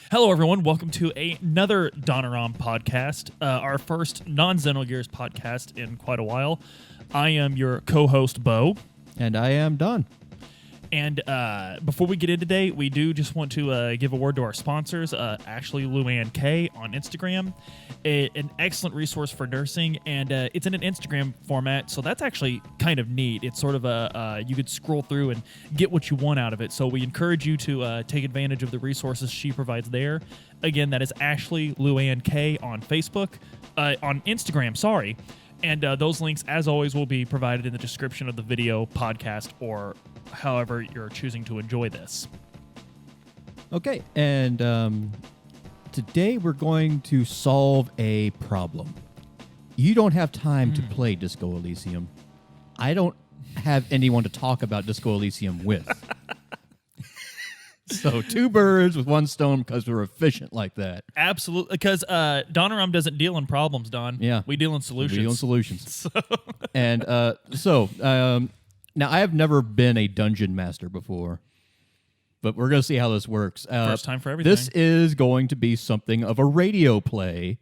Hello, everyone. Welcome to another Donoram podcast, our first non-Xenogears podcast in quite a while. I am your co-host, Bo. And I am Don. And before we get in today, we do just want to give a word to our sponsors, Ashley Luann K on Instagram, an excellent resource for nursing, and it's in an Instagram format, so that's actually kind of neat. It's sort of you could scroll through and get what you want out of it, so we encourage you to take advantage of the resources she provides there. Again, that is Ashley Luann K on Facebook, on Instagram, sorry. And those links, as always, will be provided in the description of the video, podcast, or however you're choosing to enjoy this. Okay, and today we're going to solve a problem. You don't have time to play Disco Elysium. I don't have anyone to talk about Disco Elysium with. So 2 birds with 1 stone because we're efficient like that. Absolutely, because Donoram doesn't deal in problems, Don. Yeah. We deal in solutions. We deal in solutions. And now I have never been a dungeon master before, but we're going to see how this works. First time for everything. This is going to be something of a radio play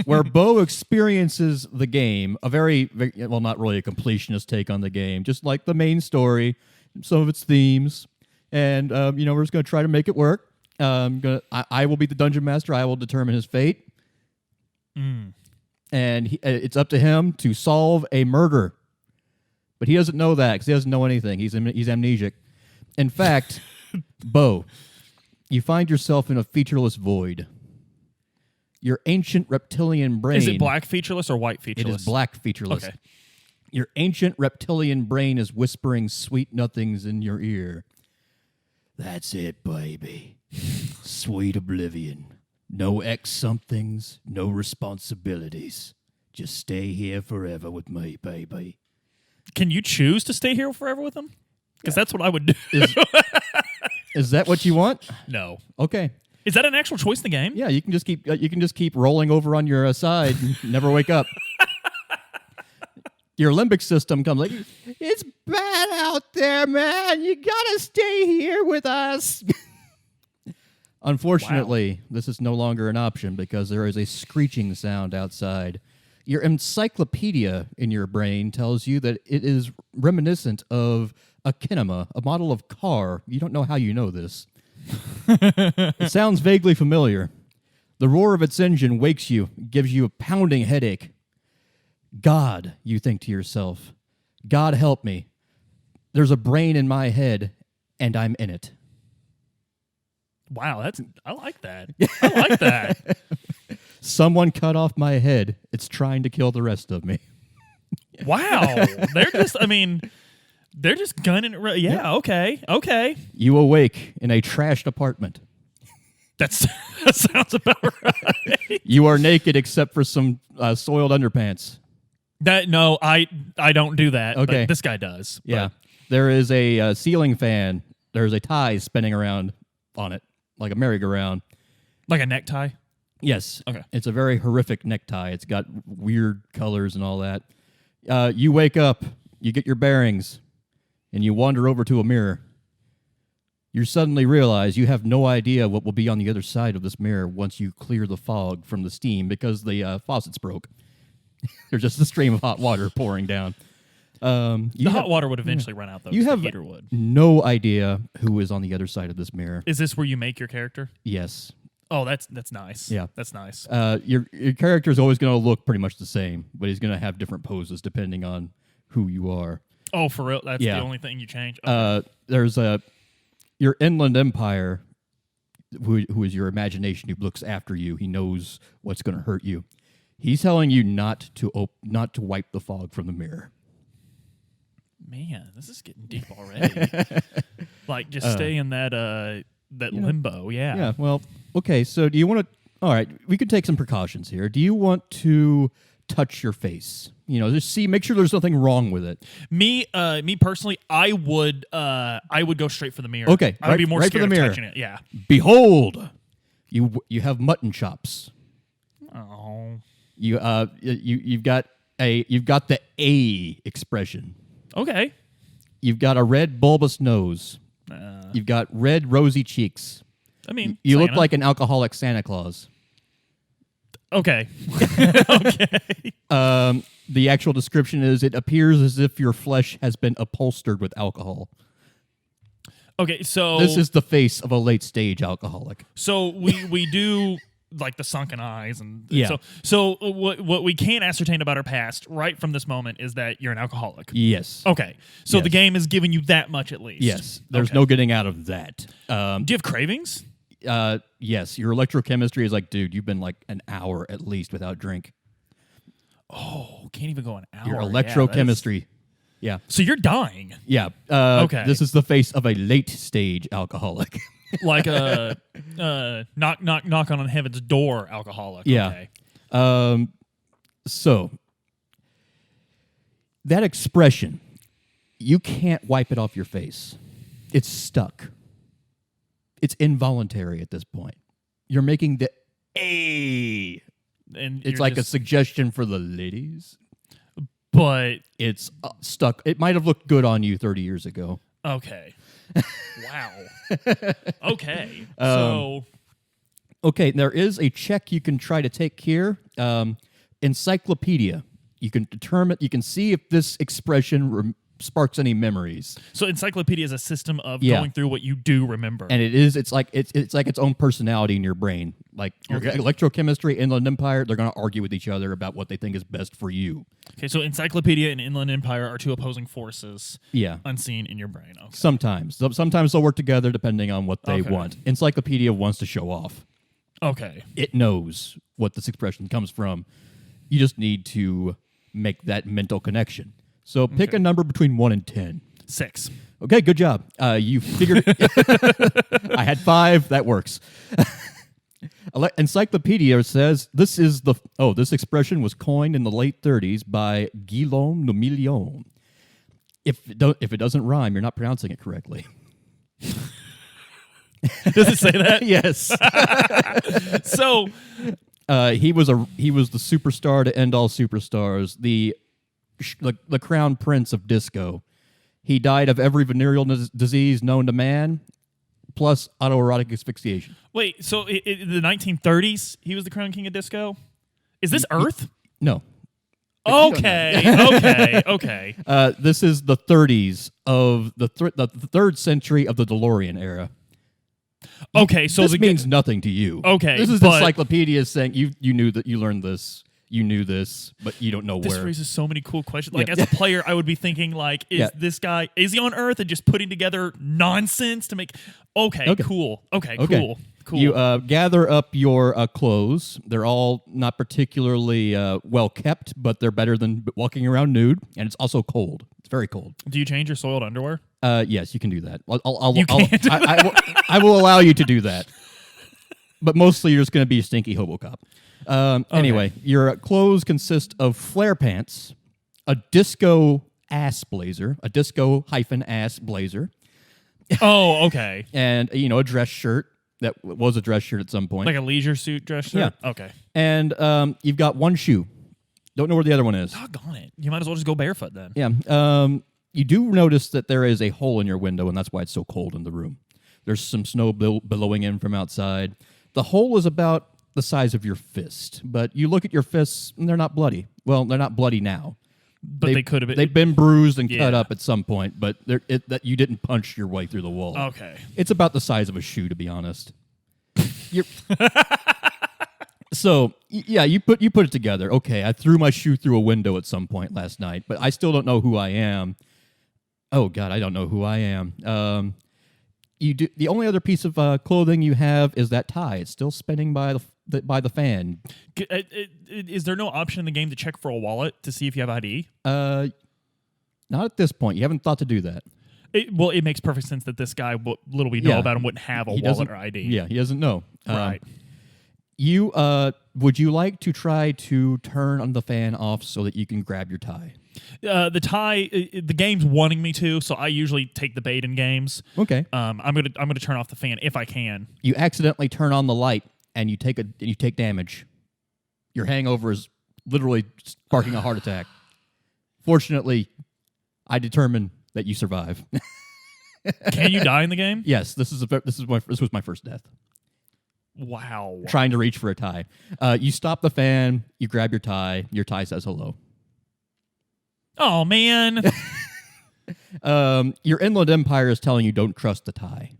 where Bo experiences the game, a very, well, not really a completionist take on the game, just like the main story, some of its themes. And, we're just going to try to make it work. I will be the dungeon master. I will determine his fate. And it's up to him to solve a murder. But he doesn't know that because he doesn't know anything. He's amnesic. In fact, Bo, you find yourself in a featureless void. Your ancient reptilian brain... Is it black featureless or white featureless? It is black featureless. Okay. Your ancient reptilian brain is whispering sweet nothings in your ear. That's it, baby. Sweet oblivion. No ex-somethings, no responsibilities. Just stay here forever with me, baby. Can you choose to stay here forever with him? Because that's what I would do. Is that what you want? No. Okay. Is that an actual choice in the game? Yeah, you can just keep rolling over on your side and never wake up. Your limbic system comes like, it's bad out there, man. You gotta stay here with us. Unfortunately, This is no longer an option because there is a screeching sound outside. Your encyclopedia in your brain tells you that it is reminiscent of a kinema, a model of car. You don't know how you know this. It sounds vaguely familiar. The roar of its engine wakes you, gives you a pounding headache. God, you think to yourself, God help me. There's a brain in my head, and I'm in it. Wow, I like that. I like that. Someone cut off my head. It's trying to kill the rest of me. Wow. They're just gunning it. Yeah, okay. You awake in a trashed apartment. That sounds about right. You are naked except for some soiled underpants. No, I don't do that. Okay. But this guy does. Yeah. There is a ceiling fan. There's a tie spinning around on it, like a merry-go-round. Like a necktie? Yes. Okay. It's a very horrific necktie. It's got weird colors and all that. You wake up, you get your bearings, and you wander over to a mirror. You suddenly realize you have no idea what will be on the other side of this mirror once you clear the fog from the steam because the faucet's broke. There's just a stream of hot water pouring down. Hot water would eventually run out, though. You have the heater would. No idea who is on the other side of this mirror. Is this where you make your character? Yes. Oh, that's nice. Yeah. That's nice. Your character is always going to look pretty much the same, but he's going to have different poses depending on who you are. Oh, for real? That's the only thing you change? Okay. There's your inland empire, who is your imagination, who looks after you. He knows what's going to hurt you. He's telling you not to wipe the fog from the mirror. Man, this is getting deep already. Like, just stay in that limbo, yeah. Yeah, well, okay, so do you want to... All right, we could take some precautions here. Do you want to touch your face? Just make sure there's nothing wrong with it. Me personally, I would go straight for the mirror. Okay, I would be more right scared for the of mirror. touching it, yeah. Behold, you have mutton chops. Oh. You've got the A expression. Okay. You've got a red bulbous nose. You've got red rosy cheeks. I mean, You look Santa. like an alcoholic Santa Claus. Okay. Okay. The actual description is, it appears as if your flesh has been upholstered with alcohol. Okay, so This is the face of a late-stage alcoholic. so we do like the sunken eyes and Yeah. so what we can ascertain about our past right from this moment is that you're an alcoholic. Yes. Okay. So Yes. the game is giving you that much at least. Yes. There's Okay. no getting out of that. Do you have cravings? Yes. Your electrochemistry is like, dude, you've been like an hour at least without drink. Oh, can't even go an hour. Your Yeah, electrochemistry. Yeah. so you're dying. Yeah. Okay. This is the face of a late-stage alcoholic. Like a knock on heaven's door alcoholic. Yeah. Okay. So that expression, you can't wipe it off your face. It's stuck. It's involuntary at this point. You're making the A. And It's you're like a just- suggestion for the ladies. but It's stuck. It might have looked good on you 30 years ago. okay. Wow. Okay. So Okay, there is a check you can try to take here. Encyclopedia. You can determine. You can see if this expression sparks any memories. So encyclopedia is a system of Yeah. going through what you do remember. And it's like its own personality in your brain. Like your Okay. electrochemistry, Inland Empire, they're going to argue with each other about what they think is best for you. Okay, so encyclopedia and Inland Empire are two opposing forces Yeah. unseen in your brain. Okay. Sometimes they'll work together depending on what they Okay. want. Encyclopedia wants to show off. Okay. It knows what this expression comes from. You just need to make that mental connection. So pick Okay. a number between 1 and 10. 6. Okay, good job. You figured. I had 5. That works. Encyclopedia says this expression was coined in the late 30s by Guillaume le Million. If it doesn't rhyme, you're not pronouncing it correctly. Does it say that? Yes. So He was the superstar to end all superstars, the crown prince of disco. He died of every venereal disease known to man, plus autoerotic asphyxiation. wait, so in the 1930s, he was the crown king of disco? Is this Earth? No. Okay. Okay. This is the 30s of the third century of the DeLorean era. Okay, so This the means nothing to you. Okay, This is the but- encyclopedia saying you knew that, you learned this, you knew this, but you don't know this where. raises so many cool questions. Like, Yeah. as a player, I would be thinking, like, is he on Earth and just putting together nonsense to make... Okay. Cool. Okay, cool. You gather up your clothes. They're all not particularly well kept, but they're better than walking around nude. And it's also cold. It's very cold. Do you change your soiled underwear? Yes, you can do that. I You will allow you to do that. But mostly you're just going to be a stinky hobo cop. Anyway, your clothes consist of flare pants, a disco ass blazer, a disco-ass blazer, Oh, okay. and a dress shirt that was a dress shirt at some point. Like a leisure suit dress shirt? Yeah. Okay. And you've got one shoe. Don't know where the other one is. Doggone it. You might as well just go barefoot then. Yeah. You do notice that there is a hole in your window, and that's why it's so cold in the room. There's some snow billowing in from outside. The hole is about the size of your fist, but you look at your fists, and they're not bloody. Well, they're not bloody now. But they could have been. They've been bruised and cut Yeah. up at some point, but that you didn't punch your way through the wall. Okay. It's about the size of a shoe, to be honest. So yeah, you put it together. Okay, I threw my shoe through a window at some point last night, but I still don't know who I am. Oh God, I don't know who I am. You do. The only other piece of clothing you have is that tie. It's still spinning by the fan. Is there no option in the game to check for a wallet to see if you have ID? Not at this point. You haven't thought to do that. It makes perfect sense that this guy, what little we know about him, wouldn't have a He wallet doesn't- or ID. Yeah, he doesn't know. Right. You would you like to try to turn on the fan off so that you can grab your tie? The tie, the game's wanting me to, so I usually take the bait in games. Okay. I'm gonna turn off the fan if I can. You accidentally turn on the light and you take damage. Your hangover is literally sparking a heart attack. Fortunately, I determined that you survive. Can you die in the game? Yes, this was my first death. Wow. trying to reach for a tie. You stop the fan, you grab your tie says hello. Oh, man. Your Inland Empire is telling you don't trust the tie.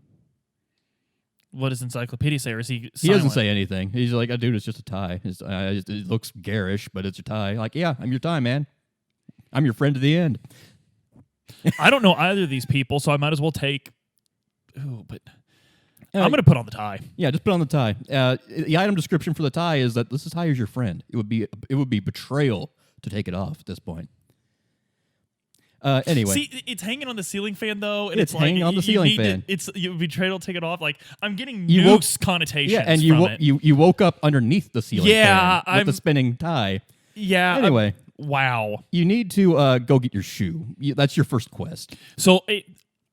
What does Encyclopedia say? Or is he silent? He doesn't say anything. He's like, dude, it's just a tie. It looks garish, but it's a tie. Like, yeah, I'm your tie, man. I'm your friend to the end. I don't know either of these people, so I might as well take... Ooh, but... I'm going to put on the tie. Yeah, just put on the tie. The item description for the tie is that this tie is your friend. It would be betrayal to take it off at this point. Anyway, see, it's hanging on the ceiling fan though, and it's hanging on the ceiling fan. You betrayal to take it off. Like I'm getting noose connotations. Yeah, and from it. you woke up underneath the ceiling fan with the spinning tie. Yeah. Anyway, wow. You need to go get your shoe. That's your first quest. So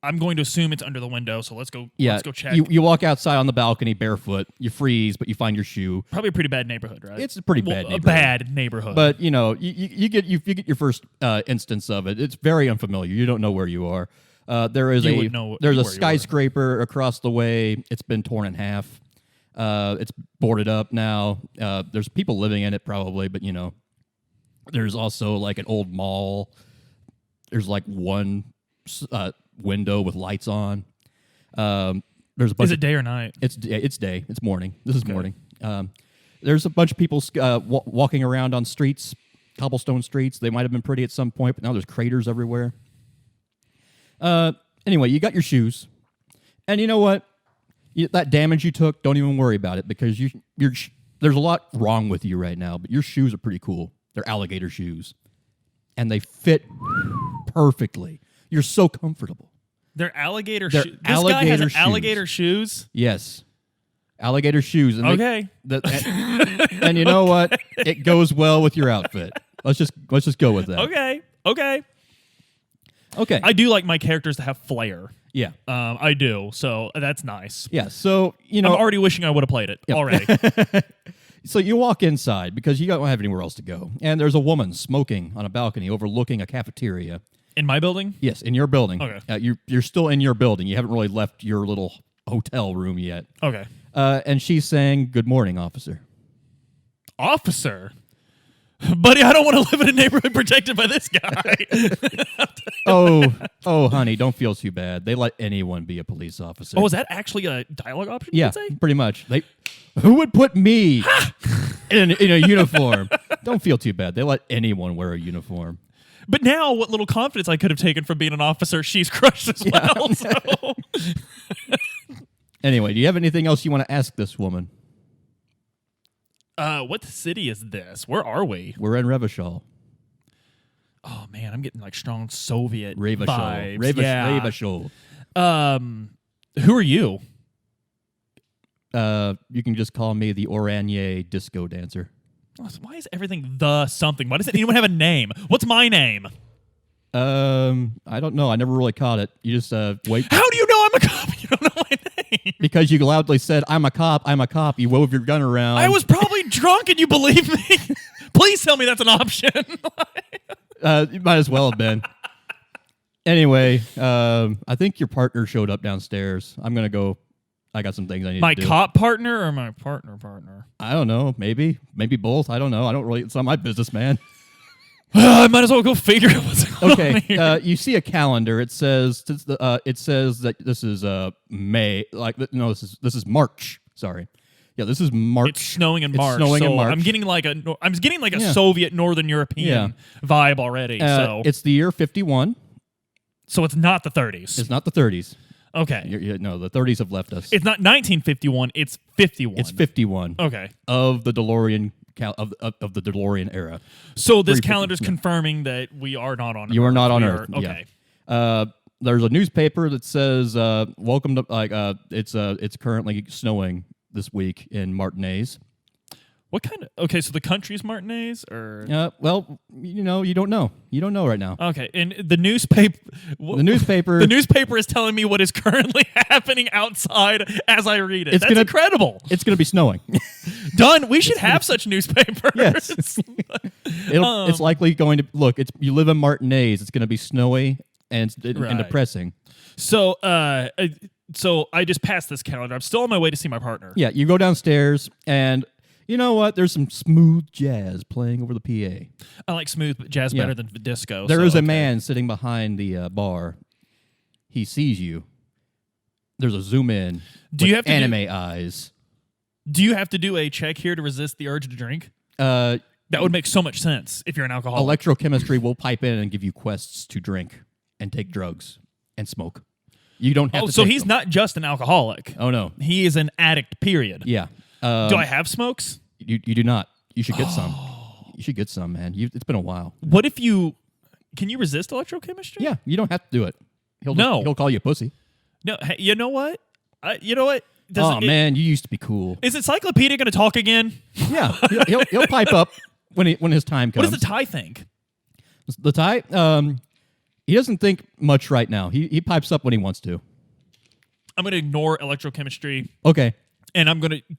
I'm going to assume it's under the window. So let's go. Yeah, let's go check. You walk outside on the balcony barefoot. You freeze, but you find your shoe. Probably a pretty bad neighborhood, right? It's a pretty bad neighborhood. A bad neighborhood. But you know, you get your first instance of it. It's very unfamiliar. You don't know where you are. There's a skyscraper across the way. It's been torn in half. It's boarded up now. There's people living in it probably, but you know, there's also like an old mall. There's like one window with lights on. There's a bunch. Is it day or night? It's day. It's morning. This is morning. There's a bunch of people walking around on streets, cobblestone streets. They might have been pretty at some point, but now there's craters everywhere. Anyway, you got your shoes, and you know what? That damage you took, don't even worry about it because there's a lot wrong with you right now, but your shoes are pretty cool. They're alligator shoes, and they fit perfectly. You're so comfortable. They're alligator shoes. This guy alligator has alligator shoes? Yes. Alligator shoes. And okay. And you know what? It goes well with your outfit. Let's just go with that. Okay. I do like my characters to have flair. Yeah. I do. So that's nice. Yeah. So, you know. I'm already wishing I would have played it already. So you walk inside because you don't have anywhere else to go. And there's a woman smoking on a balcony overlooking a cafeteria. In my building? Yes, in your building. Okay. You're still in your building. You haven't really left your little hotel room yet. Okay. And she's saying, "Good morning, officer." Officer? Buddy, I don't want to live in a neighborhood protected by this guy. oh, honey, don't feel too bad. They let anyone be a police officer. Oh, is that actually a dialogue option? Yeah, you could say? pretty much. Who would put me in a uniform? Don't feel too bad. They let anyone wear a uniform. But now, what little confidence I could have taken from being an officer, she's crushed as well. So. Anyway, do you have anything else you want to ask this woman? What city is this? Where are we? We're in Revachol. Oh man, I'm getting like strong Soviet Revachol. vibes. Yeah. Revachol. Who are you? You can just call me the Oranje disco dancer. Why is everything the something? Why doesn't anyone have a name? What's my name? I don't know. I never really caught it. You just wait. How do you know I'm a cop? You don't know my name. Because you loudly said, "I'm a cop. I'm a cop." You wove your gun around. I was probably drunk, and you believe me. Please tell me that's an option. You might as well have been. Anyway, I think your partner showed up downstairs. I'm gonna go. I got some things I need to do. My cop partner or my partner? I don't know. Maybe both. I don't know. I don't really. It's not my business, man. I might as well go figure out what's going on here. You see a calendar. It says that this is May. This is March. Sorry. Yeah, this is March. It's snowing in March. I'm getting like a Soviet Northern European vibe already. So it's the year 51. So it's not the 30s. It's not the 30s. Okay. No, the 30s have left us. It's not 1951. It's 51. It's 51. Okay. Of the DeLorean of the DeLorean era. So this calendar's confirming that we are not on Earth. You are not on Earth. Okay. Yeah. There's a newspaper that says, "Welcome to it's currently snowing this week in Martinez." What kind of... Okay, so the country's Martinez, or... Well, you don't know. You don't know right now. Okay, and the newspaper... The newspaper... The newspaper is telling me what is currently happening outside as I read it. That's incredible. It's going to be snowing. Done. We should have such newspapers. Yes. It's likely going to... Look, you live in Martinez. It's going to be snowy and depressing. So, So I just passed this calendar. I'm still on my way to see my partner. Yeah, you go downstairs, and you know what? There's some smooth jazz playing over the PA. I like smooth jazz better than disco. There is a man sitting behind the bar. He sees you. There's a zoom in. Do you have to anime eyes? Do you have to do a check here to resist the urge to drink? That would make so much sense if you're an alcoholic. Electrochemistry will pipe in and give you quests to drink and take drugs and smoke. You don't have to. So he's not just an alcoholic. Oh no, he is an addict. Period. Yeah. Do I have smokes? You do not. You should get some. You should get some, man. It's been a while. What if you? Can you resist electrochemistry? Yeah, you don't have to do it. He'll call you a pussy. No, hey, you know what? You know what? Man, you used to be cool. Is Encyclopedia going to talk again? Yeah, he'll pipe up when his time comes. What does the Thai think? The Thai, he doesn't think much right now. He pipes up when he wants to. I'm going to ignore electrochemistry. Okay. And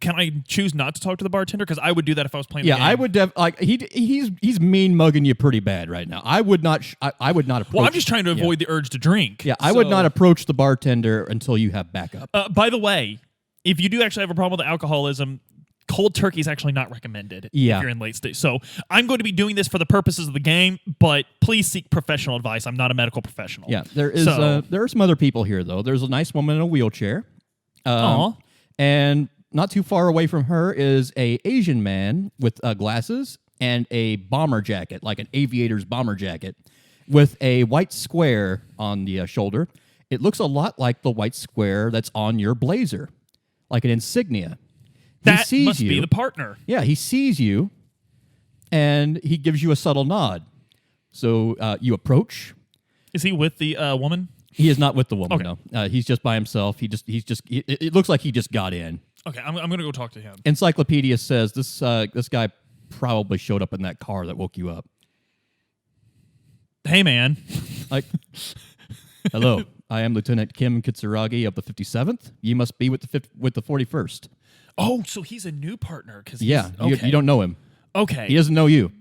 can I choose not to talk to the bartender? Because I would do that if I was playing the game. I would he's mean mugging you pretty bad right now. I would not approach. Well, I'm just trying to avoid the urge to drink. Yeah, I would not approach the bartender until you have backup. By the way, if you do actually have a problem with alcoholism, cold turkey is actually not recommended if you're in late stage. So I'm going to be doing this for the purposes of the game, but please seek professional advice. I'm not a medical professional. Yeah, there are some other people here, though. There's a nice woman in a wheelchair. And not too far away from her is a Asian man with glasses and a bomber jacket, like an aviator's bomber jacket, with a white square on the shoulder. It looks a lot like the white square that's on your blazer, like an insignia. That must be the partner. Yeah, he sees you, and he gives you a subtle nod. So you approach. Is he with the woman? He is not with the woman, okay. no. He's just by himself. It looks like he just got in. Okay, I'm going to go talk to him. Encyclopedia says this guy probably showed up in that car that woke you up. Hey, man. Like, hello, I am Lieutenant Kim Katsuragi of the 57th. You must be with the 41st. Oh, so he's a new partner. You don't know him. Okay. He doesn't know you.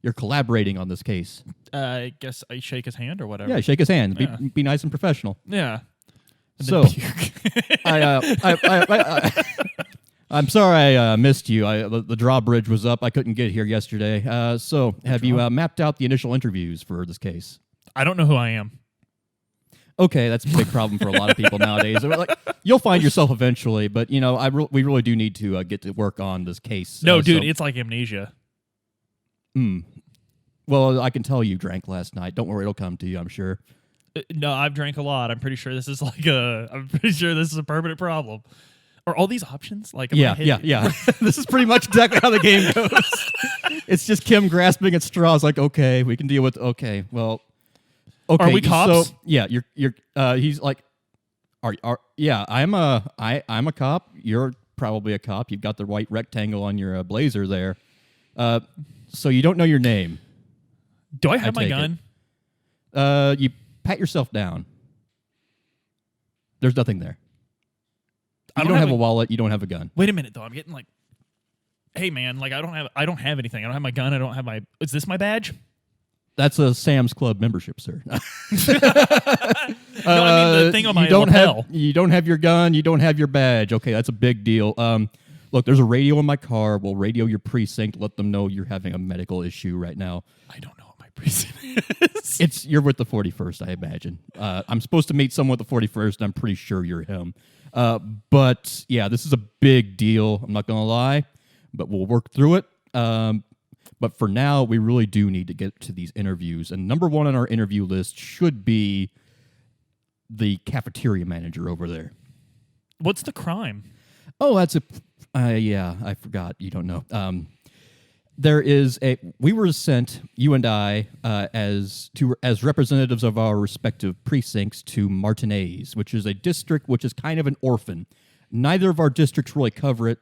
You're collaborating on this case. I guess I shake his hand or whatever. Yeah, shake his hand. Be nice and professional. Yeah. So, I'm sorry I missed you. The drawbridge was up. I couldn't get here yesterday. Have you mapped out the initial interviews for this case? I don't know who I am. Okay, that's a big problem for a lot of people nowadays. Like, you'll find yourself eventually, but we really do need to get to work on this case. No, dude, it's like amnesia. Well, I can tell you drank last night. Don't worry, it'll come to you, I'm sure. No, I've drank a lot. I'm pretty sure this is a permanent problem. Are all these options? Yeah. This is pretty much exactly how the game goes. It's just Kim grasping at straws like, okay, we can deal with, okay, well, okay. Are we cops? So, yeah, he's like, I'm a cop. You're probably a cop. You've got the white rectangle on your blazer there. So you don't know your name. Do I have my gun? You pat yourself down. There's nothing there. You don't have a wallet. You don't have a gun. Wait a minute, though. I'm getting like, hey, man, like I don't have anything. I don't have my gun. I don't have my. Is this my badge? That's a Sam's Club membership, sir. No, I mean the thing on my lapel. You don't have your gun. You don't have your badge. Okay, that's a big deal. Look, there's a radio in my car. We'll radio your precinct. Let them know you're having a medical issue right now. I don't know what my precinct is. You're with the 41st, I imagine. I'm supposed to meet someone with the 41st, and I'm pretty sure you're him. But yeah, this is a big deal. I'm not gonna lie, but we'll work through it. But for now, we really do need to get to these interviews. And number one on our interview list should be the cafeteria manager over there. What's the crime? Oh, that's I forgot. You don't know. We were sent, you and I, as representatives of our respective precincts to Martinez, which is a district which is kind of an orphan. Neither of our districts really cover it.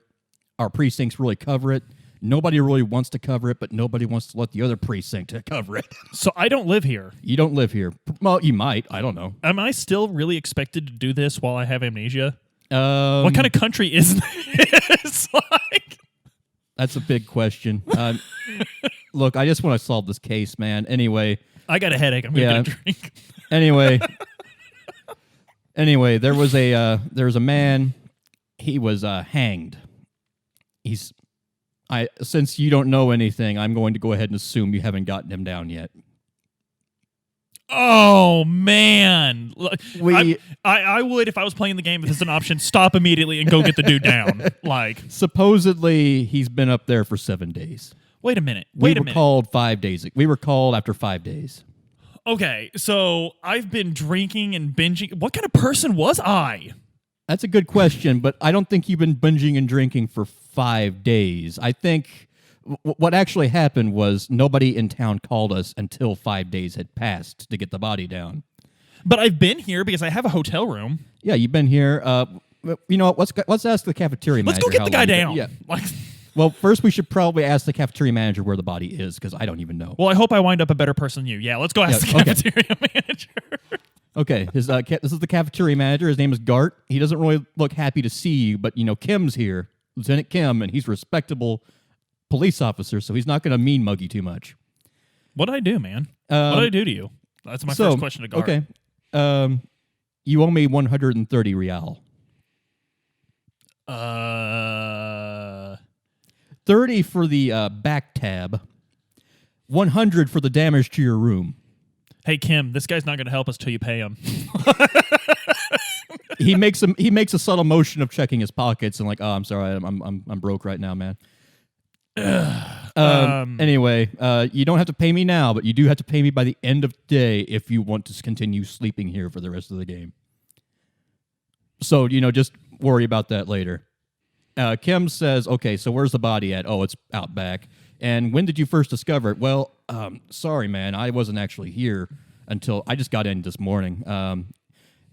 Our precincts really cover it. Nobody really wants to cover it, but nobody wants to let the other precinct cover it. So I don't live here. You don't live here. Well, you might. I don't know. Am I still really expected to do this while I have amnesia? What kind of country is this? That's a big question. Look, I just want to solve this case, man. Anyway. I got a headache. I'm going to get a drink. Anyway. Anyway, there was a man. He was hanged. Since you don't know anything, I'm going to go ahead and assume you haven't gotten him down yet. Oh man, I would, if I was playing the game, if it's an option, stop immediately and go get the dude down. Like, supposedly he's been up there for 7 days. Wait a minute. We were called 5 days. We were called after 5 days. Okay, so I've been drinking and binging. What kind of person was I? That's a good question, but I don't think you've been binging and drinking for 5 days. I think what actually happened was nobody in town called us until 5 days had passed to get the body down. But I've been here because I have a hotel room. Yeah, you've been here. You know what? Let's ask the cafeteria manager. Let's go get the guy down. Yeah. Like, well, first we should probably ask the cafeteria manager where the body is, because I don't even know. Well, I hope I wind up a better person than you. Yeah, let's go ask the cafeteria manager. Okay, this is the cafeteria manager. His name is Gart. He doesn't really look happy to see you, but Kim's here, Lieutenant Kim, and he's a respectable police officer, so he's not going to mean mug you too much. What did I do, man? What did I do to you? That's my first question to Gart. Okay. You owe me 130 real. 30 for the back tab. 100 for the damage to your room. Hey Kim, this guy's not going to help us till you pay him. He makes a subtle motion of checking his pockets and like, oh, I'm sorry, I'm broke right now, man. Anyway, you don't have to pay me now, but you do have to pay me by the end of the day if you want to continue sleeping here for the rest of the game. So, just worry about that later. Kim says, okay, so where's the body at? Oh, it's out back. And when did you first discover it? Well, sorry, man, I wasn't actually here until I just got in this morning.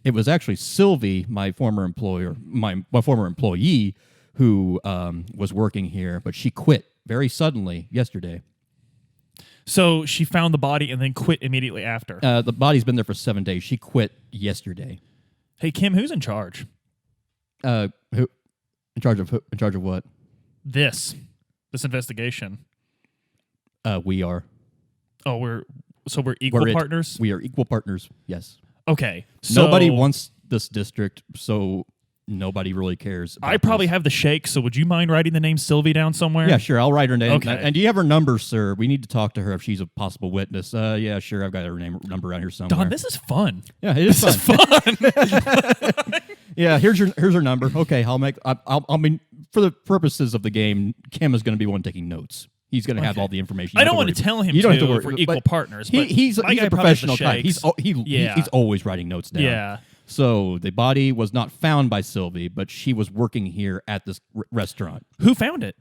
It was actually Sylvie, my former employer, my former employee, who was working here, but she quit very suddenly yesterday. So she found the body and then quit immediately after. The body's been there for 7 days. She quit yesterday. Hey, Kim, who's in charge? Who? In charge of who? In charge of what? This investigation. We are. Oh, we're equal partners? We are equal partners, yes. Okay. So nobody wants this district, so nobody really cares. I probably have the shake, so would you mind writing the name Sylvie down somewhere? Yeah, sure. I'll write her name. Okay. And do you have her number, sir? We need to talk to her if she's a possible witness. Yeah, sure. I've got her number around here somewhere. Don, this is fun. Yeah, it is fun. Yeah, here's her number. Okay, I mean, for the purposes of the game, Kim is going to be one taking notes. He's going to have all the information. I don't want to tell him if we're equal partners. But he's a professional guy. He's always writing notes down. Yeah. So the body was not found by Sylvie, but she was working here at this restaurant. Who found it?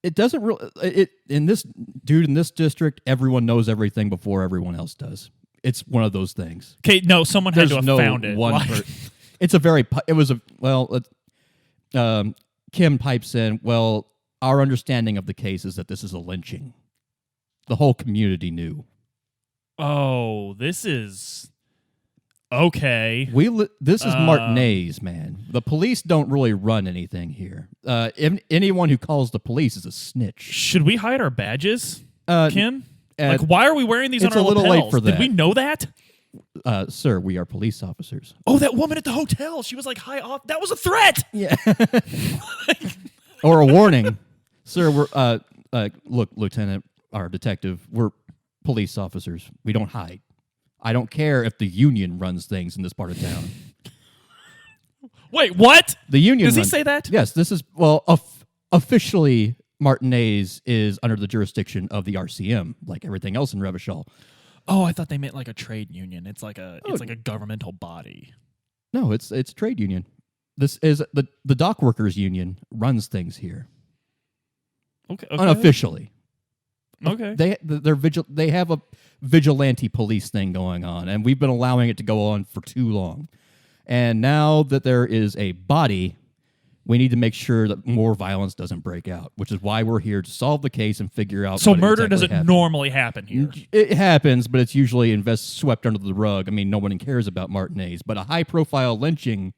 It doesn't really. In this district, everyone knows everything before everyone else does. It's one of those things. Okay, no, someone had to have found it. It's a very. It was a well. Kim pipes in. Well, our understanding of the case is that this is a lynching. The whole community knew. Oh, this is okay. This is Martinez, man. The police don't really run anything here. Anyone who calls the police is a snitch. Should we hide our badges, Kim? Why are we wearing these on our lapels? It's a little late for that. Did we know that? Sir, we are police officers. Oh, that woman at the hotel. She was like high off. That was a threat. Yeah. Or a warning. Sir, we're look, Lieutenant, our detective, we're police officers. We don't hide. I don't care if the union runs things in this part of town. Wait, what? The union Does he say that? Yes, this is, officially, Martinez is under the jurisdiction of the RCM, like everything else in Revachol. Oh, I thought they meant like a trade union. It's like a governmental body. No, it's a trade union. This is the dock workers union runs things here. Okay. Unofficially. Okay. They have a vigilante police thing going on, and we've been allowing it to go on for too long. And now that there is a body, we need to make sure that more violence doesn't break out, which is why we're here to solve the case and figure out. So murder doesn't normally happen here. It happens, but it's usually swept under the rug. I mean, no one cares about Martinez, but a high-profile lynching,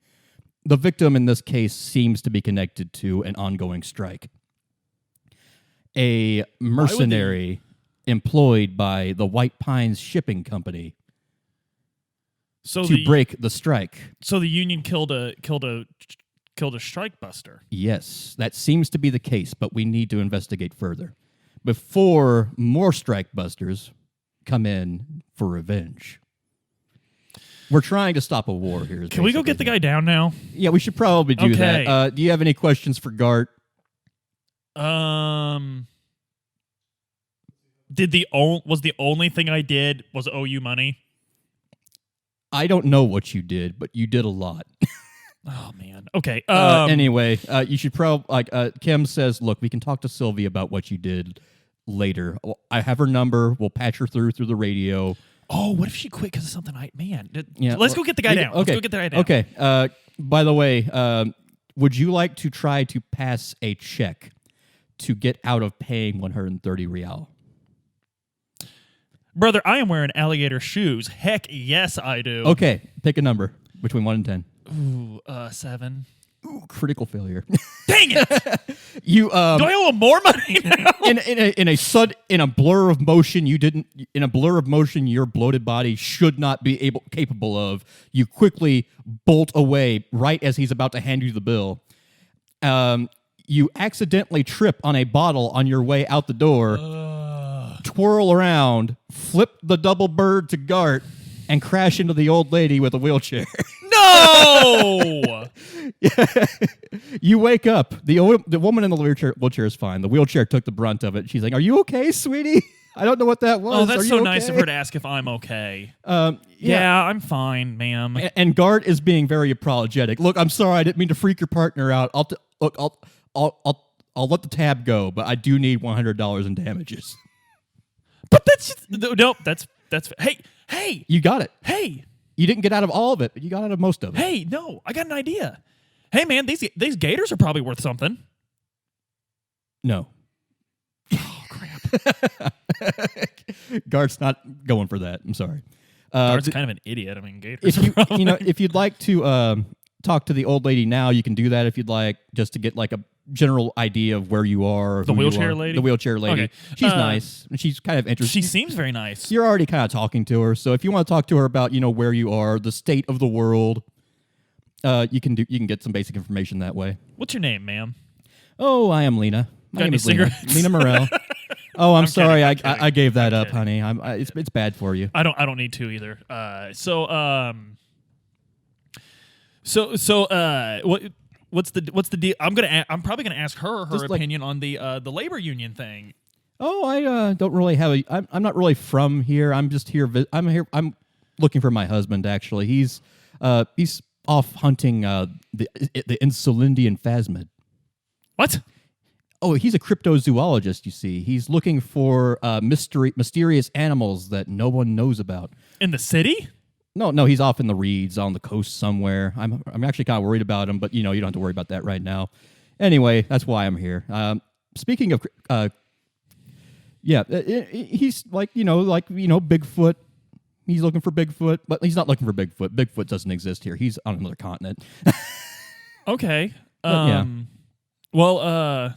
the victim in this case seems to be connected to an ongoing strike. A mercenary employed by the White Pines Shipping Company. to break the strike. So the Union killed a strike buster. Yes, that seems to be the case, but we need to investigate further before more strike busters come in for revenge. We're trying to stop a war here. Can we go get the guy down now? Yeah, we should probably do that. Do you have any questions for Gart? Was the only thing I did was owe you money? I don't know what you did, but you did a lot. Oh man. Okay. Anyway, you should probably Kim says, "Look, we can talk to Sylvie about what you did later. I have her number. We'll patch her through the radio." Oh, what if she quit because of something? Let's go get the guy down. Okay. Let's go get the guy down. Okay. By the way, would you like to try to pass a check to get out of paying 130 real? Brother, I am wearing alligator shoes. Heck yes, I do. Okay, pick a number between 1 and 10. Ooh, 7. Ooh, critical failure. Dang it! You do I owe him more money now? in a blur of motion your bloated body should not be capable of. You quickly bolt away right as he's about to hand you the bill. You accidentally trip on a bottle on your way out the door. Twirl around, flip the double bird to Gart, and crash into the old lady with a wheelchair. No! You wake up. The woman in the wheelchair is fine. The wheelchair took the brunt of it. She's like, "Are you okay, sweetie? I don't know what that was." Oh, that's so okay? nice of her to ask if I'm okay. Yeah, I'm fine, ma'am. And Gart is being very apologetic. Look, I'm sorry. I didn't mean to freak your partner out. I'll let the tab go, but I do need $100 in damages. But that's hey, you got it. Hey, you didn't get out of all of it, but you got out of most of it. Hey, no, I got an idea. Hey, man, these gators are probably worth something. No. Oh crap. Gart's not going for that. I'm sorry. Gart's kind of an idiot. I mean, gators. If you'd like to talk to the old lady now, you can do that if you'd like, just to get like a general idea of where you are. The wheelchair lady? The wheelchair lady. Okay. She's nice. And she's kind of interesting. She seems very nice. You're already kind of talking to her. So if you want to talk to her about, where you are, the state of the world, you can get some basic information that way. What's your name, ma'am? Oh, I am Lena. My name is Lena. Cigarettes? Lena Morel. Oh, I'm sorry. Kidding, I gave that up, honey. It's bad for you. I don't need to either. What's the deal? I'm probably gonna ask her opinion on the labor union thing. Oh, I don't really have I'm not really from here. I'm just here. I'm looking for my husband. Actually, he's off hunting the Insulindian phasmid. What? Oh, he's a cryptozoologist. You see, he's looking for mysterious animals that no one knows about. In the city? No, he's off in the reeds on the coast somewhere. I'm actually kind of worried about him, but you don't have to worry about that right now. Anyway, that's why I'm here. Speaking of, he's like Bigfoot. He's looking for Bigfoot, but he's not looking for Bigfoot. Bigfoot doesn't exist here. He's on another continent. Okay. Yeah. Well,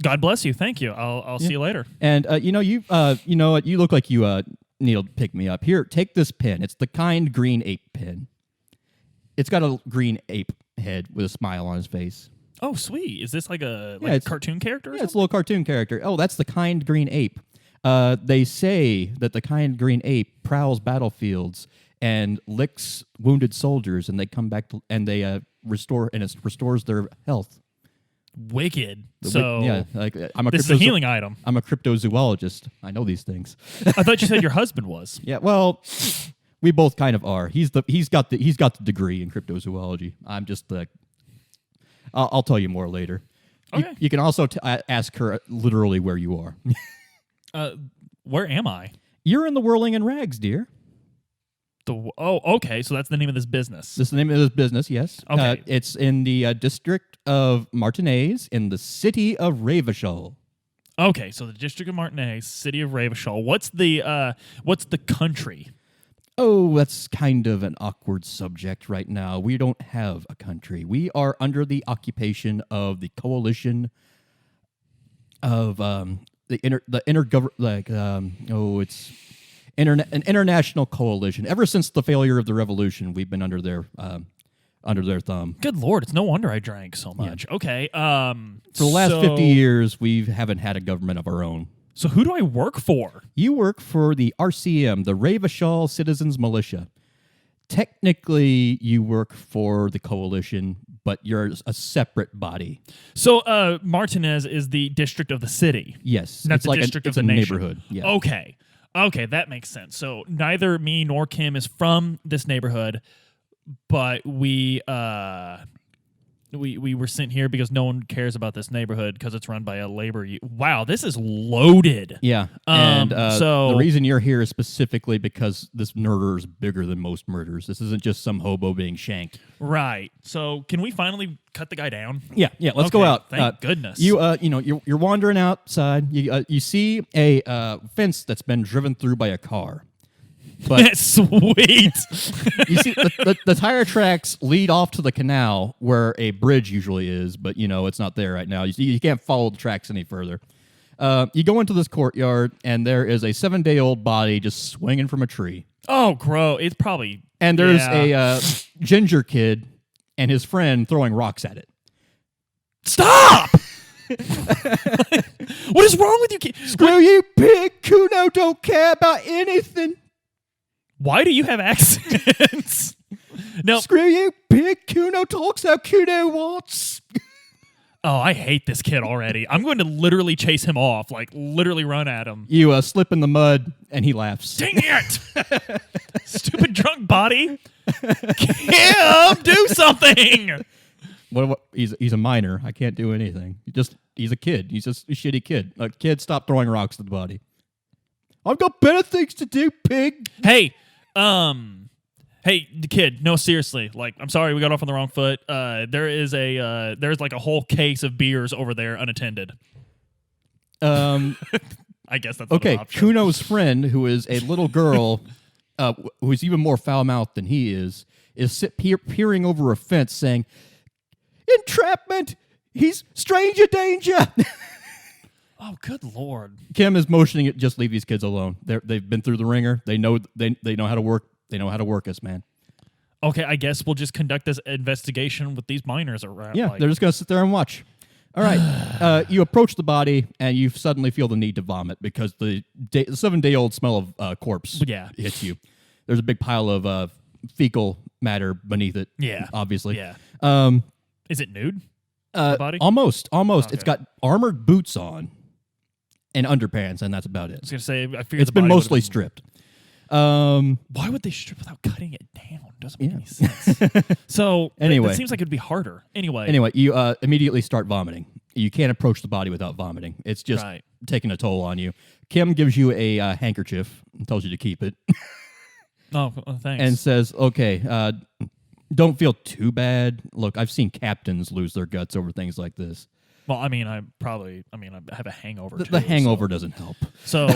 God bless you. Thank you. I'll see you later. And you look like you need to pick me up. Here, take this pin. It's the kind green ape pin. It's got a green ape head with a smile on his face. Oh, sweet. Is this like a cartoon character? Yeah, it's a little cartoon character. Oh, that's the kind green ape. They say that the kind green ape prowls battlefields and licks wounded soldiers, and they come back and it restores their health. Wicked. This is a healing item. I'm a cryptozoologist. I know these things. I thought you said your husband was. Yeah, well, we both kind of are. He's got the degree in cryptozoology. I'm just the. I'll tell you more later. Okay. You can also ask her literally where you are. Where am I? You're in the Whirling in Rags, dear. Okay. So that's the name of this business. This is the name of this business, yes. Okay. It's in the district of Martinez in the city of Ravachol. Okay, so the district of Martinez, city of Ravachol. What's the country? Oh, that's kind of an awkward subject right now. We don't have a country. We are under the occupation of the coalition of an international coalition. Ever since the failure of the revolution, we've been under their thumb. Good Lord, it's no wonder I drank so much. Yeah. Okay. For the last 50 years, we haven't had a government of our own. So who do I work for? You work for the RCM, the Ravachol Citizens Militia. Technically, you work for the coalition, but you're a separate body. So Martinez is the district of the city. Yes. Not the district of the nation. Neighborhood. Yeah. Okay, that makes sense. So neither me nor Kim is from this neighborhood, but we were sent here because no one cares about this neighborhood because it's run by a labor. Wow, this is loaded. Yeah, and so the reason you're here is specifically because this murder is bigger than most murders. This isn't just some hobo being shanked. Right. So can we finally cut the guy down? Yeah. Let's go out. Thank goodness. You're wandering outside. You see a fence that's been driven through by a car. But sweet. You see, the tire tracks lead off to the canal where a bridge usually is, but it's not there right now. You can't follow the tracks any further. You go into this courtyard, and there is a 7-day-old body just swinging from a tree. Oh, gross! It's probably and there's a ginger kid and his friend throwing rocks at it. Stop! What is wrong with you, kid? Screw you, pig! Kuno don't care about anything. Why do you have accents? No. Screw you, pig. Kuno talks how Kuno wants. Oh, I hate this kid already. I'm going to literally chase him off, like literally run at him. You slip in the mud, and he laughs. Dang it! Stupid drunk body. Kim, do something! What? He's a minor. I can't do anything. He's a kid. He's just a shitty kid. Kid, stop throwing rocks at the body. I've got better things to do, pig. Hey, kid. No, seriously. Like, I'm sorry, we got off on the wrong foot. There's like a whole case of beers over there unattended. I guess that's okay. An option. Kuno's friend, who is a little girl, who's even more foul-mouthed than he is peering over a fence, saying, "Entrapment! He's stranger danger." Oh, good Lord! Kim is motioning it. Just leave these kids alone. They've been through the ringer. They know how to work. They know how to work us, man. Okay, I guess we'll just conduct this investigation with these minors around. Yeah, they're just gonna sit there and watch. All right. You approach the body, and you suddenly feel the need to vomit because the 7-day-old smell of corpse hits you. There's a big pile of fecal matter beneath it. Yeah, obviously. Yeah. Is it nude? Body? Almost. Okay. It's got armored boots on. And underpants, and that's about it. I was going to say, I figured it's been mostly stripped. Why would they strip without cutting it down? Doesn't make any sense. So, anyway. It seems like it would be harder. Anyway, you immediately start vomiting. You can't approach the body without vomiting. It's just taking a toll on you. Kim gives you a handkerchief and tells you to keep it. Oh, thanks. And says, okay, don't feel too bad. Look, I've seen captains lose their guts over things like this. Well, I mean, I have a hangover. The hangover doesn't help. So,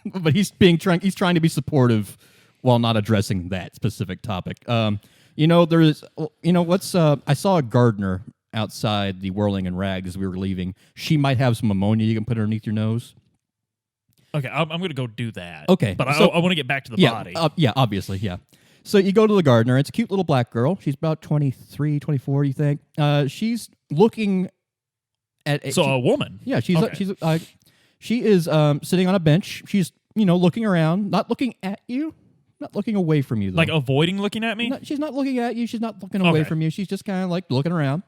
but he's trying to be supportive while not addressing that specific topic. I saw a gardener outside the Whirling and Rags as we were leaving. She might have some ammonia you can put underneath your nose. Okay, I'm going to go do that. Okay. But I want to get back to the body. Obviously, yeah. So you go to the gardener. It's a cute little black girl. She's about 23, 24, you think. She's looking at... a woman? Yeah, she is sitting on a bench. She's, looking around, not looking at you, not looking away from you, though. Like avoiding looking at me? She's not looking at you. She's not looking away from you. She's just kind of like looking around.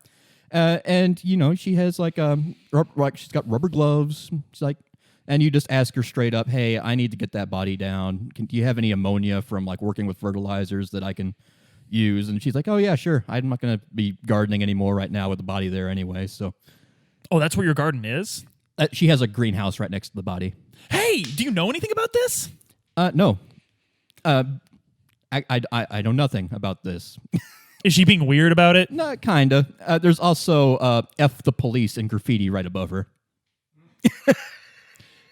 And, she has she's got rubber gloves. She's like... And you just ask her straight up, hey, I need to get that body down. Do you have any ammonia from working with fertilizers that I can use? And she's like, oh, yeah, sure. I'm not going to be gardening anymore right now with the body there anyway. So, oh, that's where your garden is? She has a greenhouse right next to the body. Hey, do you know anything about this? No. I know nothing about this. Is she being weird about it? No, kind of. There's also F the police in graffiti right above her.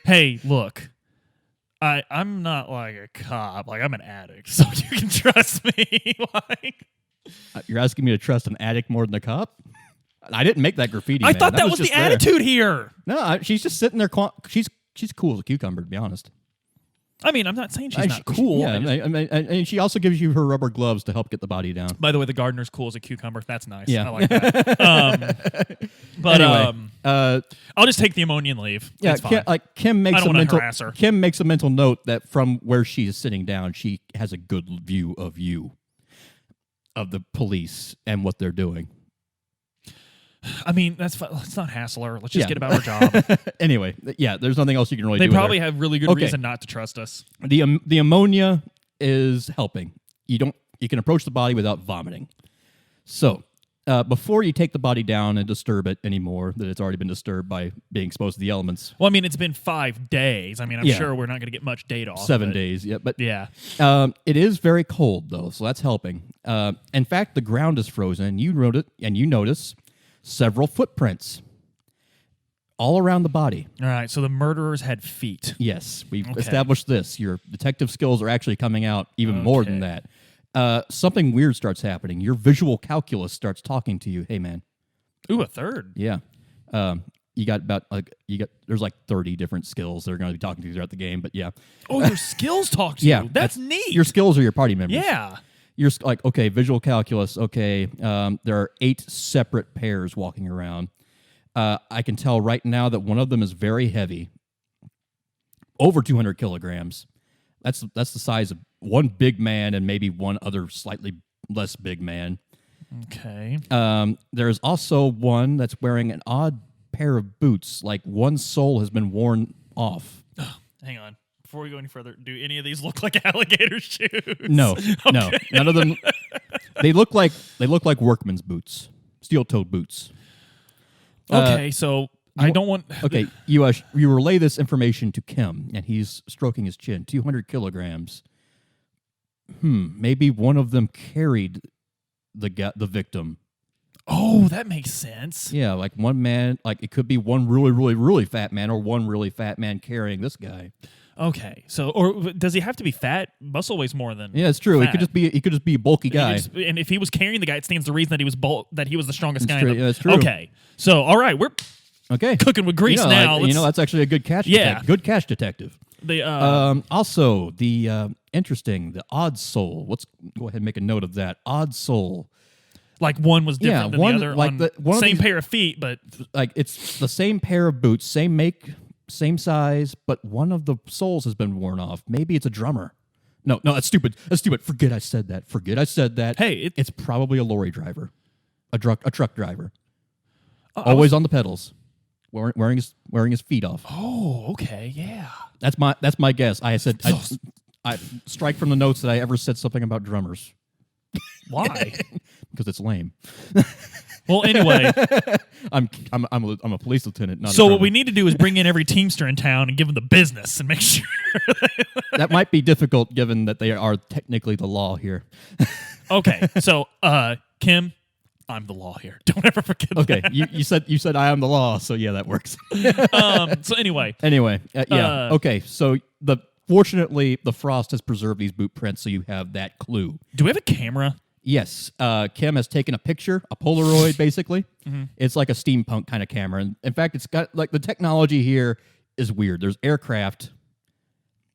Hey, look, I'm not like a cop. I'm an addict, so you can trust me. You're asking me to trust an addict more than a cop? I didn't make that graffiti. I thought that was the attitude here. No, she's just sitting there. She's cool as a cucumber, to be honest. I mean, I'm not saying she's not cool. Yeah, and she also gives you her rubber gloves to help get the body down. By the way, the gardener's cool as a cucumber. That's nice. Yeah. I like that. But anyway, I'll just take the ammonia and leave. yeah, It's fine. Kim makes I don't a wanna mental harass her. Kim makes a mental note that from where she is sitting down, she has a good view of you, of the police and what they're doing. I mean, that's fine. Let's not hassle her. Let's just get about her job. Anyway, yeah, there's nothing else you can really do. They with probably her. have really good reason not to trust us. The ammonia is helping. You can approach the body without vomiting. So before you take the body down and disturb it anymore, that it's already been disturbed by being exposed to the elements. Well, I mean, it's been 5 days. I mean, I'm sure we're not going to get much data off. 7 days, yeah, but yeah. It is very cold though, so that's helping. In fact, the ground is frozen. You wrote it, and you notice several footprints all around the body. All right, so the murderers had feet. Yes, we've established this. Your detective skills are actually coming out even more than that. Something weird starts happening. Your visual calculus starts talking to you. Hey, man. Ooh, a third. Yeah. You got there's like 30 different skills that are going to be talking to you throughout the game, but yeah. Oh, your skills talk to you. That's neat. Your skills are your party members. Yeah. You're like, okay, visual calculus, okay, there are 8 separate pairs walking around. I can tell right now that one of them is very heavy, over 200 kilograms. That's the size of one big man and maybe one other slightly less big man. Okay. There's also one that's wearing an odd pair of boots, like one sole has been worn off. Hang on. Before we go any further, do any of these look like alligator shoes? No, no, none of them. They look like workman's boots, steel-toed boots. Okay, so I don't want. Okay, you relay this information to Kim, and he's stroking his chin. 200 kilograms. Maybe one of them carried the victim. Oh, that makes sense. Yeah, like one man, like it could be one really, really, really fat man, or one really fat man carrying this guy. Okay, so or does he have to be fat? Muscle weighs more than. Yeah, it's true. Fat. He could just be a bulky guy. And if he was carrying the guy, it stands to reason that he was the strongest guy. True. Yeah, that's true. Okay, so all right, we're cooking with grease now. That's actually a good catch. Yeah, good catch detective. Also the interesting, the odd soul. Let's go ahead and make a note of that. Odd soul. Like one was different than the other. Like same pair of feet, but like it's the same pair of boots, same make, same size, but one of the soles has been worn off. Maybe it's a drummer. No, that's stupid. That's stupid. Forget I said that. Hey, it's probably a lorry driver, a truck driver. Always on the pedals, wearing his feet off. Oh, okay, yeah. That's my guess. I said I strike from the notes that I ever said something about drummers. Why? Because it's lame. Well, anyway, I'm a police lieutenant. Not so a what we need to do is bring in every Teamster in town and give them the business and make sure. That might be difficult given that they are technically the law here. Okay, so Kim, I'm the law here. Don't ever forget that. Okay, you said I am the law, so yeah, that works. So anyway. Yeah. Okay, so fortunately the frost has preserved these boot prints, so you have that clue. Do we have a camera? Yes, Kim has taken a picture, a Polaroid, basically. Mm-hmm. It's like a steampunk kind of camera, and in fact, it's got like the technology here is weird. There's aircraft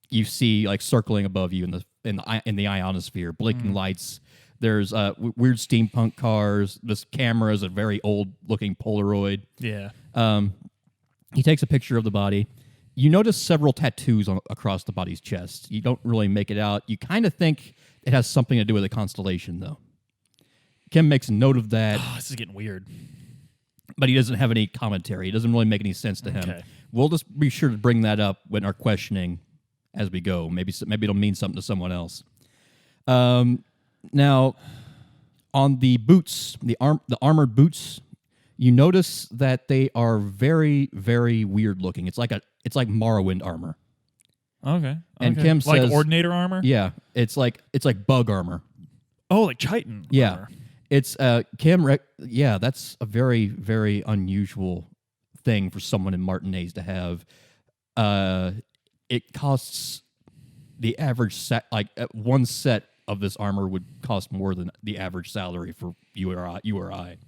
you see like circling above you in the ionosphere, blinking lights. There's weird steampunk cars. This camera is a very old-looking Polaroid. Yeah. He takes a picture of the body. You notice several tattoos across the body's chest. You don't really make it out. You kind of think it has something to do with a constellation, though. Kim makes a note of that. Oh, this is getting weird. But he doesn't have any commentary. It doesn't really make any sense to him. We'll just be sure to bring that up when our questioning as we go. Maybe it'll mean something to someone else. Now, on the boots, the armored boots, you notice that they are very, very weird looking. It's like Morrowind armor. Okay. And Kim says, like Ordinator armor? Yeah, it's like bug armor. Oh, like Chitin. Yeah. Armor. It's Kim. Yeah, that's a very, very unusual thing for someone in Martinez to have. It costs the average set, like one set of this armor would cost more than the average salary for you or I.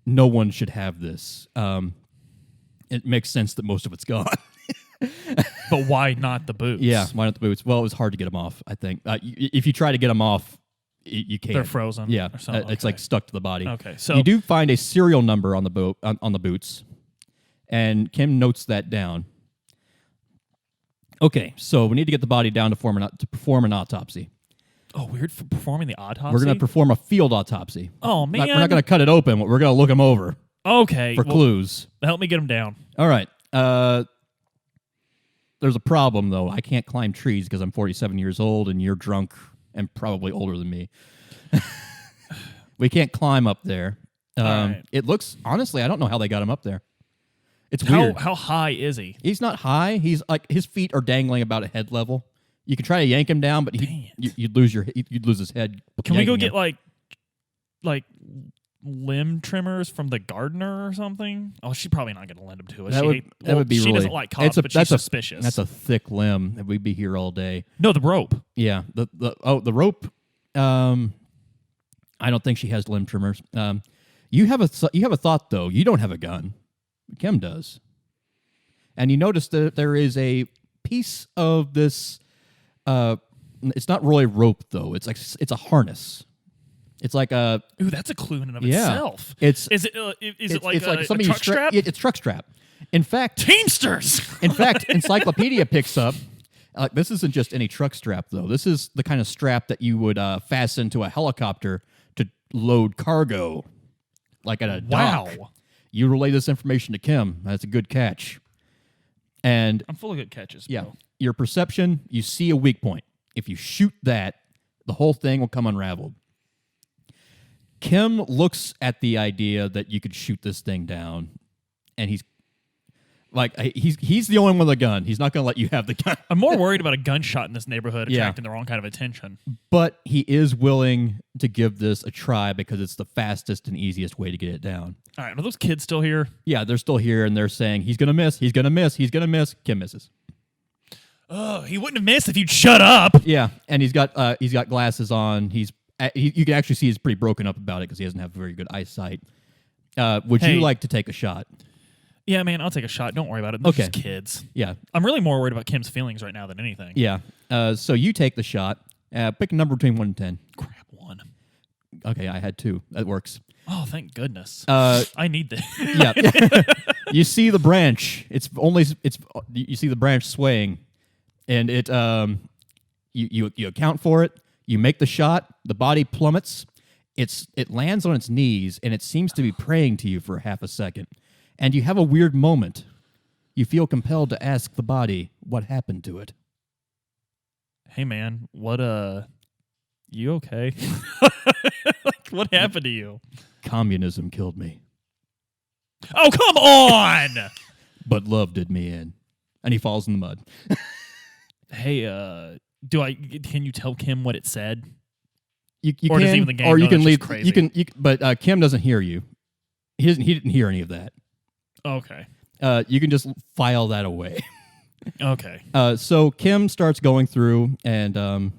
No one should have this. It makes sense that most of it's gone. But why not the boots? Yeah, why not the boots? Well, it was hard to get them off, I think. If you try to get them off, you can't. They're frozen. Yeah, or something. it's like stuck to the body. Okay, so you do find a serial number on the boat on the boots, and Kim notes that down. Okay, so we need to get the body down to perform an autopsy. Oh, weird for performing the autopsy. We're going to perform a field autopsy. Oh man, we're not going to cut it open. We're going to look him over. Okay, for clues. Help me get him down. All right. There's a problem though. I can't climb trees because I'm 47 years old, and you're drunk and probably older than me. We can't climb up there. Right. It looks honestly, I don't know how they got him up there. It's weird. How high is he? He's not high. He's like his feet are dangling about at head level. You could try to yank him down, but you'd lose his head. Can we go get like limb trimmers from the gardener or something? Oh, she's probably not going to lend him to us. That would be she really, doesn't like cops, but she's suspicious. That's a thick limb. We'd be here all day. No, the rope. Yeah, the rope. I don't think she has limb trimmers. You have a thought though. You don't have a gun. Kim does, and you notice that there is a piece of this. It's not really rope though. It's a harness. It's like a. Ooh, that's a clue in and of itself. Is it like a truck strap? It's truck strap. In fact, Teamsters. In fact, Encyclopedia picks up. This isn't just any truck strap though. This is the kind of strap that you would fasten to a helicopter to load cargo, like at a dock. Wow. You relay this information to Kim. That's a good catch. And I'm full of good catches. Yeah, bro. your perception. You see a weak point. If you shoot that, the whole thing will come unraveled. Kim looks at the idea that you could shoot this thing down, and he's the only one with a gun. He's not going to let you have the gun. I'm more worried about a gunshot in this neighborhood attracting the wrong kind of attention. But he is willing to give this a try because it's the fastest and easiest way to get it down. All right, are those kids still here? Yeah, they're still here, and they're saying, he's going to miss, he's going to miss, he's going to miss. Kim misses. Oh, he wouldn't have missed if you'd shut up. Yeah, and he's got glasses on. You can actually see he's pretty broken up about it because he doesn't have very good eyesight. Would you like to take a shot? Yeah, man, I'll take a shot. Don't worry about it. They're just kids. Yeah. I'm really more worried about Kim's feelings right now than anything. Yeah. So you take the shot. Pick a number between 1 and 10. Crap, 1. Okay, I had 2. That works. Oh, thank goodness. I need this. Yeah. You see the branch. You see the branch swaying, and it you account for it. You make the shot. The body plummets. It lands on its knees, and it seems to be praying to you for half a second. And you have a weird moment. You feel compelled to ask the body what happened to it. Hey, man, you okay? What happened to you? Communism killed me. Oh, come on! But love did me in. And he falls in the mud. Hey, can you tell Kim what it said? You or can, does even the game or you know can that's leave. just crazy? You can, but Kim doesn't hear you. He didn't hear any of that. Okay. You can just file that away. Okay. So Kim starts going through, and I'm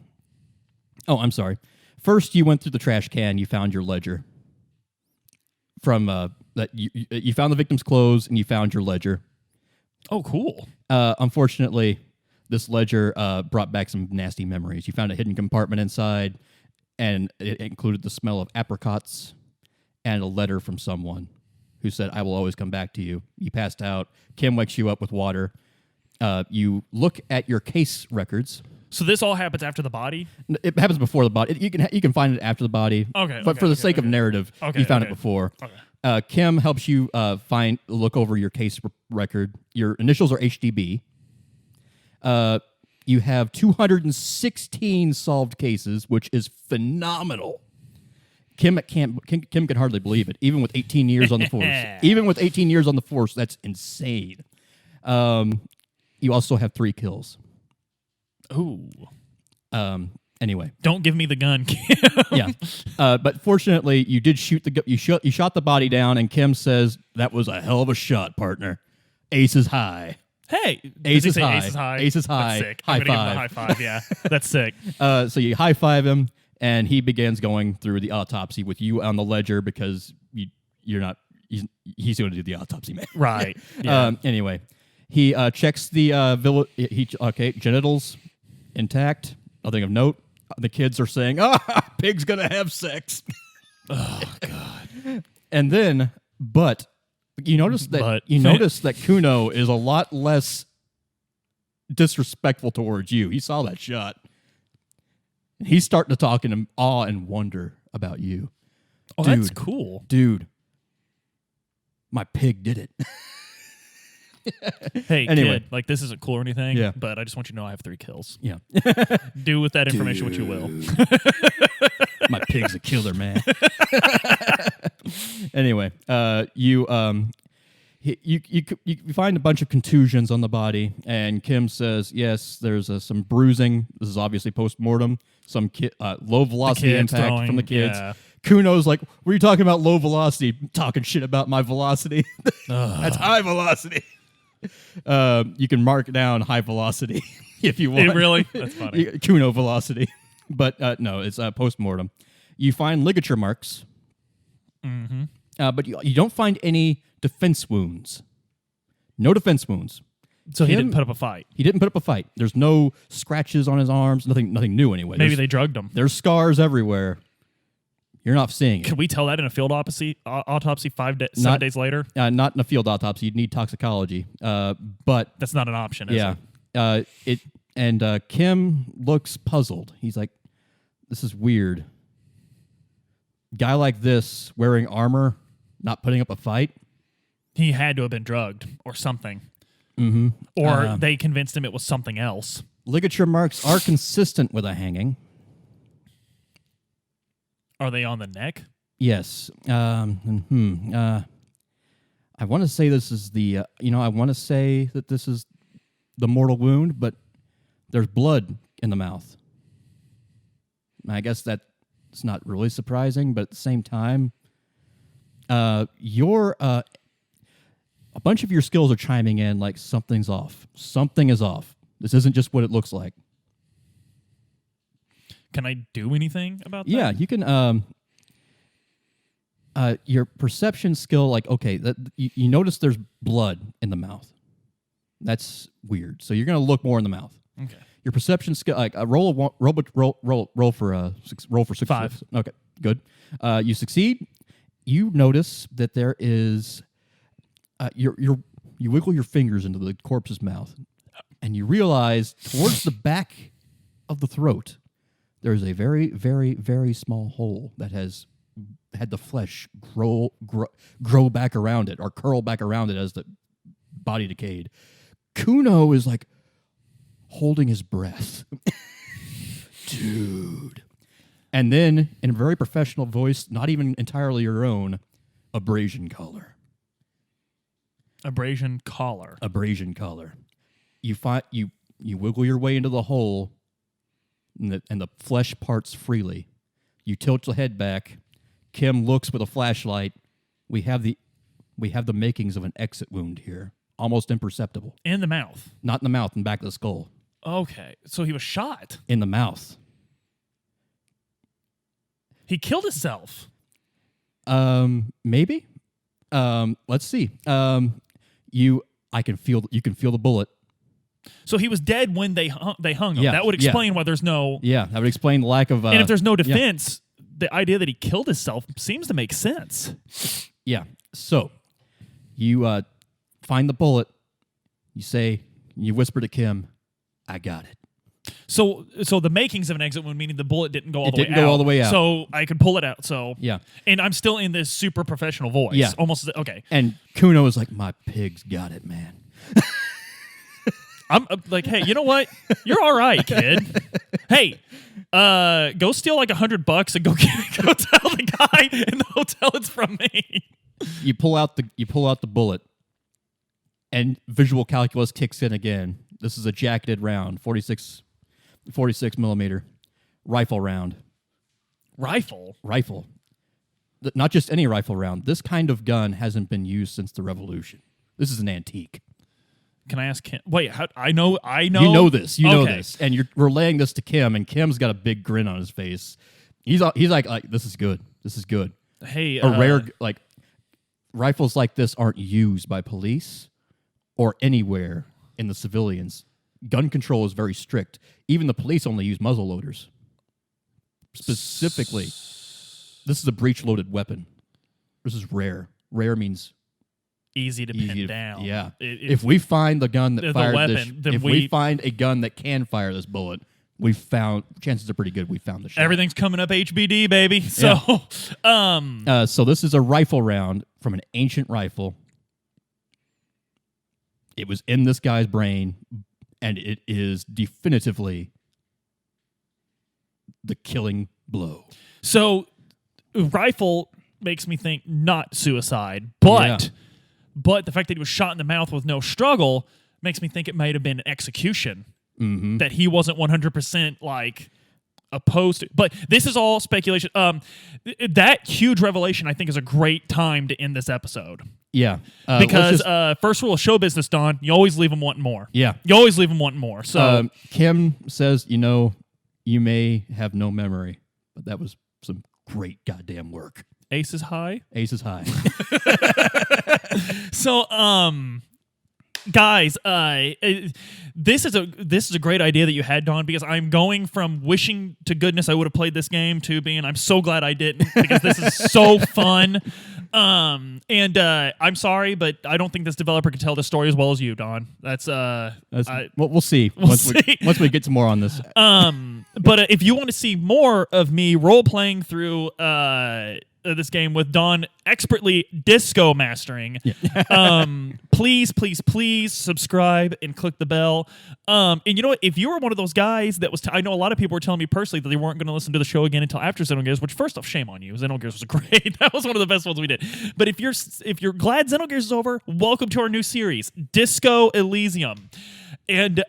sorry. First, you went through the trash can. You found your ledger. From that, you found the victim's clothes, and you found your ledger. Oh, cool. Unfortunately, this ledger brought back some nasty memories. You found a hidden compartment inside, and it included the smell of apricots and a letter from someone who said, "I will always come back to you." You passed out. Kim wakes you up with water. You look at your case records. So this all happens after the body? It happens before the body. You can find it after the body. Okay. But for the sake of narrative, you found it before. Okay. Kim helps you look over your case record. Your initials are HDB. You have 216 solved cases, which is phenomenal. Kim can hardly believe it, even with 18 years on the force. Even with 18 years on the force, that's insane. You also have 3 kills. Ooh. Anyway, don't give me the gun, Kim. Yeah. But fortunately, you did you shot the body down, and Kim says that was a hell of a shot, partner. Ace is high. Hey, Ace is high. Ace is high. Ace is high. That's sick. High I'm gonna five. give him a high five. Yeah, that's sick. So you high five him, and he begins going through the autopsy with you on the ledger because you're not. He's going to do the autopsy, man. Right. Yeah. Anyway, He checks the genitals intact, nothing of note. The kids are saying, pig's gonna have sex. Oh God. And then, but you notice that Kuno is a lot less disrespectful towards you. He saw that shot. He's starting to talk in awe and wonder about you. Oh, dude, that's cool. Dude, my pig did it. Hey, anyway. kid, like this isn't cool or anything, Yeah. but I just want you to know I have 3 kills. Yeah. Do with that information what you will. My pig's a killer, man. Anyway, you find a bunch of contusions on the body, and Kim says, yes, there's some bruising. This is obviously post-mortem. Some low velocity impact from the kids. Yeah. Kuno's like, what are you talking about low velocity? Talking shit about my velocity. That's high velocity. You can mark down high velocity if you want. Hey, really? That's funny. Kuno velocity. But no, it's post-mortem. You find ligature marks. Mm-hmm. But you don't find any defense wounds. No defense wounds. So he didn't put up a fight. He didn't put up a fight. There's no scratches on his arms. Nothing new anyway. Maybe they drugged him. There's scars everywhere. You're not seeing it. Could we tell that in a field autopsy 7 days later? Not in a field autopsy. You'd need toxicology. But that's not an option, is it? Kim looks puzzled. He's like, this is weird. Guy like this wearing armor, not putting up a fight. He had to have been drugged or something. Mm-hmm. Or they convinced him it was something else. Ligature marks are consistent with a hanging. Are they on the neck? Yes. I want to say this is the, I want to say that this is the mortal wound, but there's blood in the mouth. I guess that's not really surprising, but at the same time, a bunch of your skills are chiming in like something's off. Something is off. This isn't just what it looks like. Can I do anything about that? Yeah, you can. Your perception skill, like, okay, you notice there's blood in the mouth. That's weird. So you're gonna look more in the mouth. Okay. Your perception skill, like roll for 6. 5. Okay, good. You succeed. You notice that there is, you wiggle your fingers into the corpse's mouth, and you realize towards the back of the throat, there is a very, very, very small hole that has had the flesh grow back around it or curl back around it as the body decayed. Kuno is like holding his breath. Dude. And then, in a very professional voice, not even entirely your own, abrasion color. Abrasion collar. Abrasion color. You wiggle your way into the hole, and the flesh parts freely. You tilt the head back. Kim looks with a flashlight. We have the makings of an exit wound here, almost imperceptible. In the mouth. Not in the mouth, in the back of the skull. Okay, so he was shot. In the mouth. He killed himself. Maybe. Let's see. You can feel the bullet. So he was dead when they hung him. Yeah, That would explain why there's no. Yeah, that would explain the lack of. And if there's no defense, the idea that he killed himself seems to make sense. Yeah. So you find the bullet. You whisper to Kim, "I got it." So the makings of an exit wound, meaning the bullet didn't go all the way out. It didn't go all the way out. So I could pull it out. So yeah. And I'm still in this super professional voice. Yeah. Almost okay. And Kuno is like, "My pig's got it, man." I'm like, hey, you know what? You're all right, kid. Hey, go steal like $100 and go tell the guy in the hotel it's from me. You pull out the bullet, and visual calculus kicks in again. This is a jacketed round, 46 millimeter rifle round. Rifle. Not just any rifle round. This kind of gun hasn't been used since the Revolution. This is an antique. Can I ask Kim? Wait, I know. You know this. You know this, and you're relaying this to Kim, and Kim's got a big grin on his face. He's like, this is good. This is good. Hey, a rare rifles like this aren't used by police or anywhere in the civilians, gun control is very strict. Even the police only use muzzle loaders. Specifically, this is a breech-loaded weapon. This is rare. Rare means easy to pin down. Yeah. If we find the gun that fired weapon, this, if we find a gun that can fire this bullet, chances are pretty good we found the shot. Everything's coming up HBD, baby. So, so this is a rifle round from an ancient rifle. It was in this guy's brain, and it is definitively the killing blow. So, rifle makes me think not suicide, but the fact that he was shot in the mouth with no struggle makes me think it might have been an execution. Mm-hmm. That he wasn't 100% like opposed to. But this is all speculation. That huge revelation, I think, is a great time to end this episode. Yeah. Because first rule of show business, Don, you always leave them wanting more. Yeah. You always leave them wanting more. So Kim says, you may have no memory, but that was some great goddamn work. Ace is high. Ace is high. So, guys, this is a great idea that you had, Don, because I'm going from wishing to goodness I would have played this game to being I'm so glad I didn't, because this is so fun. And I'm sorry, but I don't think this developer can tell this story as well as you, Don. We'll see. Once we get some more on this. But if you want to see more of me role playing through this game with Don expertly disco mastering, please subscribe and click the bell. And you know what? If you were one of those guys that was, I know a lot of people were telling me personally that they weren't going to listen to the show again until after Xenogears, which first off, shame on you. Xenogears was great. That was one of the best ones we did. But if you're glad Xenogears is over, welcome to our new series, Disco Elysium. And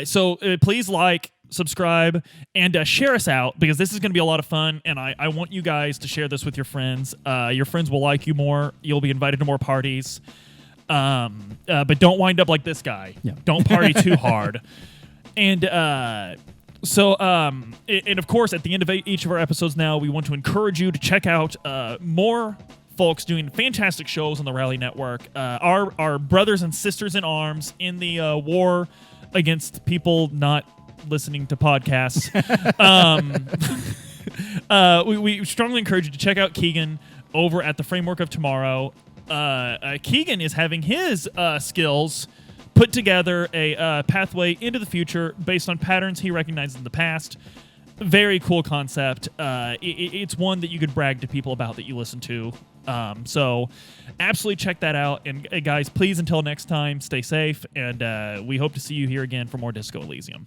so please subscribe, and share us out, because this is going to be a lot of fun, and I want you guys to share this with your friends. Your friends will like you more. You'll be invited to more parties. But don't wind up like this guy. Yeah. Don't party too hard. And and of course, at the end of each of our episodes now, we want to encourage you to check out more folks doing fantastic shows on the Rally Network. Our brothers and sisters in arms in the war against people not listening to podcasts. We strongly encourage you to check out Keegan over at the Framework of Tomorrow. Keegan is having his skills put together a pathway into the future based on patterns he recognized in the past. Very cool concept. It's one that you could brag to people about that you listen to. So absolutely check that out. And guys, please, until next time, stay safe, and we hope to see you here again for more Disco Elysium.